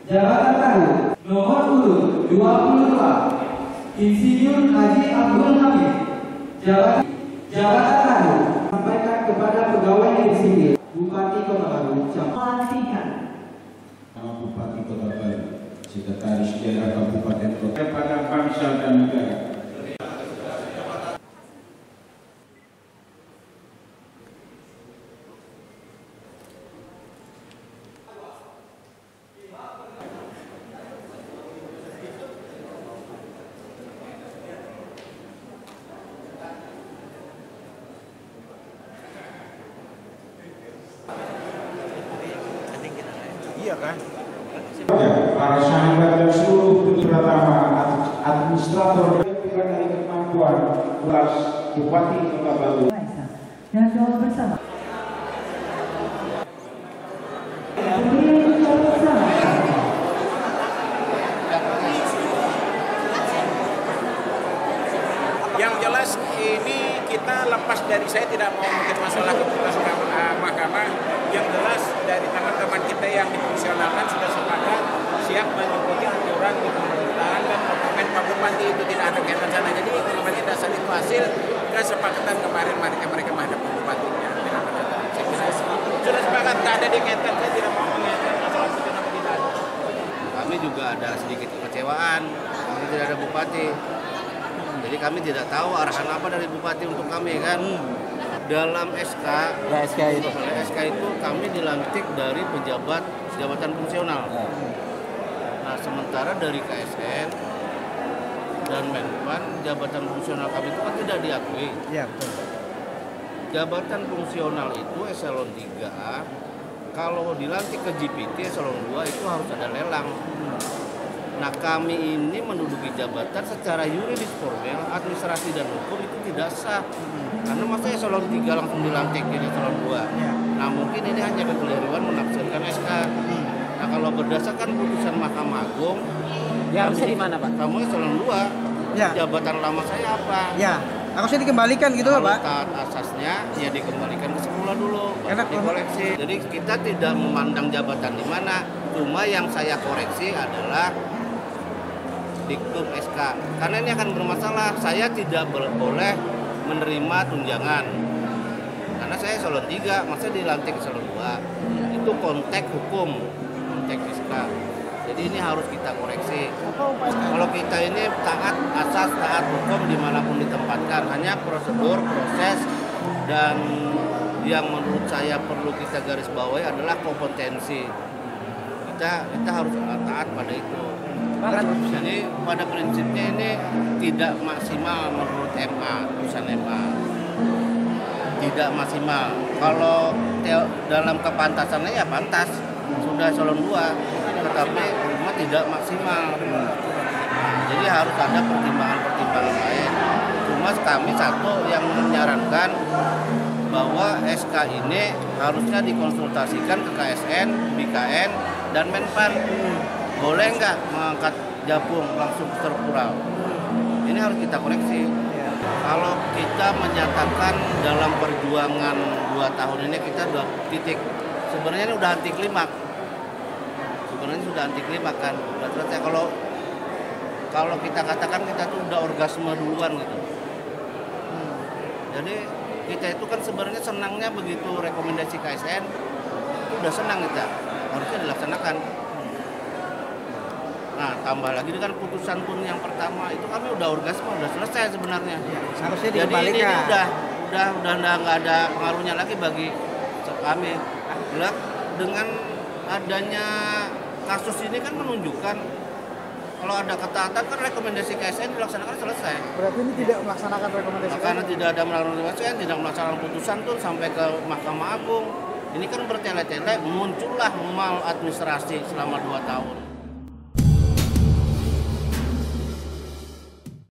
Jabatan Baru nomor urut 22 Insinyur Haji Abdul Hamid. Jabatan Baru sampaikan kepada pegawai negeri sipil Bupati Kota Baru. Pelantikan. Nama Bupati Kota Baru, Sekretaris Daerah Kabupaten Kota kepada bangsa dan negara. Iya kan? Para sahabat dan seluruh Pratama administrator dari kemampuan kelas Bupati Kota Baru. Dan doa bersama. Yang jelas ini kita lepas dari, saya tidak mau mungkin masalah keputusan mahkamah. Yang jelas dari teman-teman kita yang difungsionalkan sudah sepakat siap mengikuti aturan di pemerintahan dan dokumen Pak Bupati itu tidak ada kaitan sana. Jadi informasi dasar itu hasil kesepakatan kemarin mereka menghadap Pak Bupatinya. Saya kira sudah sepakat, tidak ada dikaitkan. Saya tidak mau mengaitkan masalah itu kenapa tidak ada. Kami juga ada sedikit kekecewaan karena tidak ada bupati. Jadi kami tidak tahu arahan apa dari bupati untuk kami kan. Dalam SK itu kami dilantik dari jabatan fungsional. Nah, sementara dari KSN dan Menpan jabatan fungsional kami itu kan tidak diakui. Ya, betul. Jabatan fungsional itu eselon 3, kalau dilantik ke GPT eselon 2 itu harus ada lelang. Nah, kami ini menduduki jabatan secara yuridis formil, administrasi dan hukum itu tidak sah. Karena masa eselon 3 langsung dilantik jadi eselon 2. Nah, mungkin ini hanya kekeliruan menafsirkan SK. Nah, kalau berdasarkan putusan Mahkamah Agung, Ya, harusnya di mana, Pak? kamu eselon 2, Ya. jabatan lama saya apa? Ya, harusnya dikembalikan gitu loh, Kalau Pak. taat asasnya, ya dikembalikan ke semula dulu, baru Enak, dikoreksi. Jadi kita tidak memandang jabatan di mana, cuma yang saya koreksi adalah diktum SK. Karena ini akan bermasalah, saya tidak boleh menerima tunjangan. Karena saya eselon 3, masa dilantik eselon 2. Itu konteks hukum, konteks SK. Jadi ini harus kita koreksi. Kalau kita ini taat asas, taat hukum dimanapun ditempatkan, hanya prosedur, proses, dan yang menurut saya perlu kita garis bawahi adalah kompetensi. Kita harus taat pada itu. Jadi pada prinsipnya ini tidak maksimal menurut MA, putusan MA. Tidak maksimal. Kalau dalam kepantasannya ya pantas, sudah eselon 2, tetapi tidak maksimal. Jadi harus ada pertimbangan-pertimbangan lain. Cuma kami satu yang menyarankan bahwa SK ini harusnya dikonsultasikan ke KSN, BKN, dan Menpan. Boleh nggak mengangkat Japung langsung ke Terpural? Ini harus kita koreksi. Kalau kita menyatakan dalam perjuangan 2 tahun ini kita sudah titik, sebenarnya ini udah anti klimak. Sebenarnya sudah anti klimak kan. Udah selesai. Kalau kita katakan kita tuh udah orgasme duluan gitu. Jadi kita itu kan sebenarnya senangnya begitu rekomendasi KSN, itu udah senang kita, harusnya dilaksanakan. Nah, tambah lagi dengan putusan pun yang pertama itu kami udah orgasme, udah selesai sebenarnya. Harusnya Jadi ini dikembalikan. udah nggak ada pengaruhnya lagi bagi kami. Dengan adanya kasus ini kan menunjukkan kalau ada ketaatan kan rekomendasi KSN dilaksanakan selesai. Berarti ini tidak melaksanakan rekomendasi. Karena tidak ada melaksanakan KSN, tidak melaksanakan putusan tuh sampai ke Mahkamah Agung. Ini kan bertele-tele muncullah mal administrasi selama 2 tahun.